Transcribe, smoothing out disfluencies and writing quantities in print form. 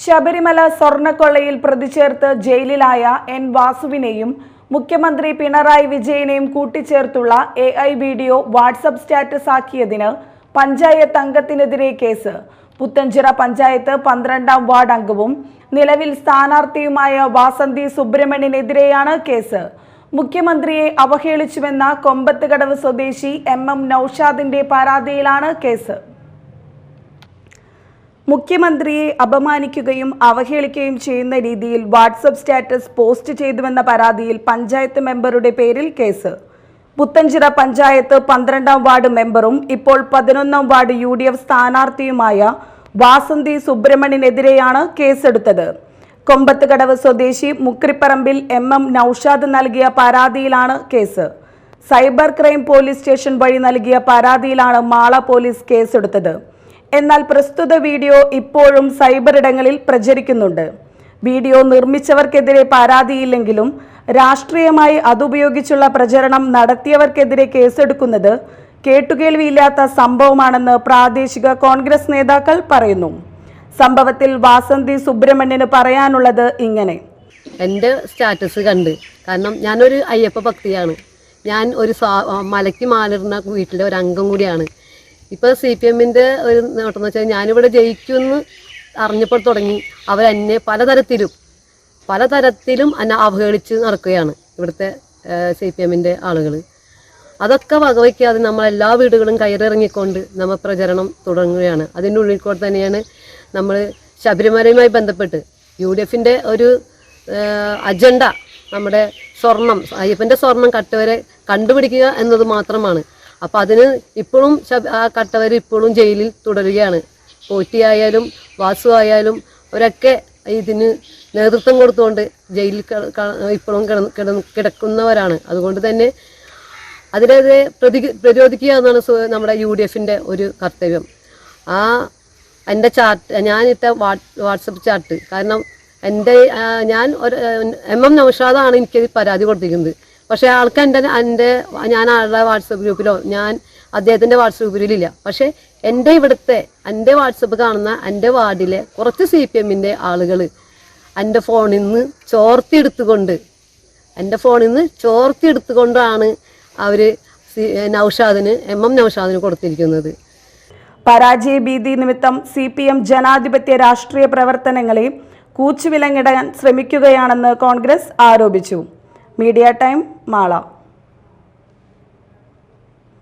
Sabarimala സ്വർണ്ണക്കൊള്ളയിൽ പ്രതിചേർത്ത് ജയിലിലായ N വാസുവിനെയും മുഖ്യമന്ത്രി പിണറായി വിജയനെയും കൂട്ടിച്ചേർത്തുള്ള AI വീഡിയോ വാട്സ്ആപ്പ് സ്റ്റാറ്റസ് ആക്കിയതിന് പഞ്ചായത്ത് അംഗത്തിനെതിരെ കേസ്. പുത്തഞ്ചിറ പഞ്ചായത്ത് 12ാം വാർഡ് അംഗവും നിലവിൽ സ്ഥാനാർത്ഥിയുമായ വാസന്തി സുബ്രഹ്മണ്യനെതിരെയാണ് കേസ്. മുഖ്യമന്ത്രിയെ അവഹേളിച്ചുവെന്ന കൊമ്പത്തുകടവ് സ്വദേശി MM നൌഷാദിന്റെ പരാതിയിലാണ് കേസ്. മുഖ്യമന്ത്രിയെ അപമാനിക്കുകയും അവഹേളിക്കുകയും ചെയ്യുന്ന രീതിയിൽ വാട്സ്ആപ്പ് സ്റ്റാറ്റസ് പോസ്റ്റ് ചെയ്തുവെന്ന പരാതിയിൽ പഞ്ചായത്ത് മെമ്പറുടെ പേരിൽ കേസ്. പുത്തഞ്ചിറ പഞ്ചായത്ത് 12ാം വാർഡ് മെമ്പറും ഇപ്പോൾ 11ാം വാർഡ് UDF സ്ഥാനാർത്ഥിയുമായ വാസന്തി സുബ്രഹ്മണ്യനെതിരെയാണ് കേസെടുത്തത്. കൊമ്പത്തുകടവ് സ്വദേശി മുക്രിപ്പറമ്പിൽ MM നൌഷാദ് നൽകിയ പരാതിയിലാണ് case. Cyber crime police station വഴി നൽകിയ പരാതിയിലാണ് മാള പോലീസ് കേസെടുത്തത്. എന്നാൽ പ്രസ്തുത വീഡിയോ ഇപ്പോഴും സൈബർ ഇടങ്ങളിൽ പ്രചരിക്കുന്നുണ്ട്. വീഡിയോ നിർമ്മിച്ചവർക്കെതിരെ പരാതിയില്ലെങ്കിലും രാഷ്ട്രീയമായി അതുപയോഗിച്ചുള്ള പ്രചരണം നടത്തിയവർക്കെതിരെ കേസെടുക്കുന്നത് കേട്ടുകേൾവിയില്ലാത്ത സംഭവമാണെന്ന് പ്രാദേശിക കോൺഗ്രസ് നേതാക്കൾ പറയുന്നു. സംഭവത്തിൽ വാസന്തി സുബ്രഹ്മണ്യന് പറയാനുള്ളത് ഇങ്ങനെ: എൻ്റെ സ്റ്റാറ്റസ് കണ്ട്, കാരണം ഞാനൊരു അയ്യപ്പ ഭക്തിയാണ്. ഞാൻ ഒരു മലയ്ക്ക് മാലിടുന്ന വീട്ടിലെ ഒരു അംഗം കൂടിയാണ്. ഇപ്പോൾ CPMൻ്റെ ഒരു നേട്ടമെന്ന് വെച്ചാൽ ഞാനിവിടെ ജയിക്കുമെന്ന് അറിഞ്ഞപ്പോൾ തുടങ്ങി അവരെന്നെ പലതരത്തിലും എന്നെ അവഹേളിച്ച് നടക്കുകയാണ് ഇവിടുത്തെ CPMൻ്റെ ആളുകൾ. അതൊക്കെ വകവയ്ക്കാതെ നമ്മളെല്ലാ വീടുകളും കയറിറങ്ങിക്കൊണ്ട് നമ്മൾ പ്രചരണം തുടങ്ങുകയാണ്. അതിൻ്റെ ഉള്ളിൽ കൂടെ തന്നെയാണ് നമ്മൾ ശബരിമലയുമായി ബന്ധപ്പെട്ട് UDFൻ്റെ ഒരു അജണ്ട നമ്മുടെ സ്വർണം, അയ്യപ്പൻ്റെ സ്വർണം കട്ടവരെ കണ്ടുപിടിക്കുക എന്നത് മാത്രമാണ്. അപ്പോൾ അതിന് ഇപ്പോഴും ആ കട്ടവർ ഇപ്പോഴും ജയിലിൽ തുടരുകയാണ്. പോറ്റിയായാലും വാസു ആയാലും അവരൊക്കെ ഇതിന് നേതൃത്വം കൊടുത്തുകൊണ്ട് ജയിലിൽ ഇപ്പോഴും കിടക്കുന്നവരാണ്. അതുകൊണ്ട് തന്നെ അതിനെതിരെ പ്രതിരോധിക്കുക എന്നാണ് നമ്മുടെ UDFൻ്റെ ഒരു കർത്തവ്യം. എൻ്റെ ചാർട്ട്, ഞാനിട്ട വാട്സപ്പ് ചാർട്ട്, കാരണം ഞാൻ ഒരു MM നൌഷാദാണ് എനിക്കത് പരാതി കൊടുത്തിരിക്കുന്നത്. പക്ഷേ ആൾക്ക് ഞാൻ ആളുടെ വാട്സപ്പ് ഗ്രൂപ്പിലോ ഞാൻ അദ്ദേഹത്തിൻ്റെ വാട്സപ്പ് ഗ്രൂപ്പിലില്ല. പക്ഷേ എൻ്റെ വാട്സപ്പ് കാണുന്ന എൻ്റെ വാർഡിലെ കുറച്ച് CPMൻ്റെ ആളുകൾ എൻ്റെ ഫോണിൽ നിന്ന് ചോർത്തിയെടുത്തുകൊണ്ടാണ് അവർ നൌഷാദിന് MM നൌഷാദിന് കൊടുത്തിരിക്കുന്നത്. പരാജയ ഭീതി നിമിത്തം CPM ജനാധിപത്യ രാഷ്ട്രീയ പ്രവർത്തനങ്ങളെ കൂച്ചുവിലങ്ങിടാൻ ശ്രമിക്കുകയാണെന്ന് കോൺഗ്രസ് ആരോപിച്ചു. Media time, Mala.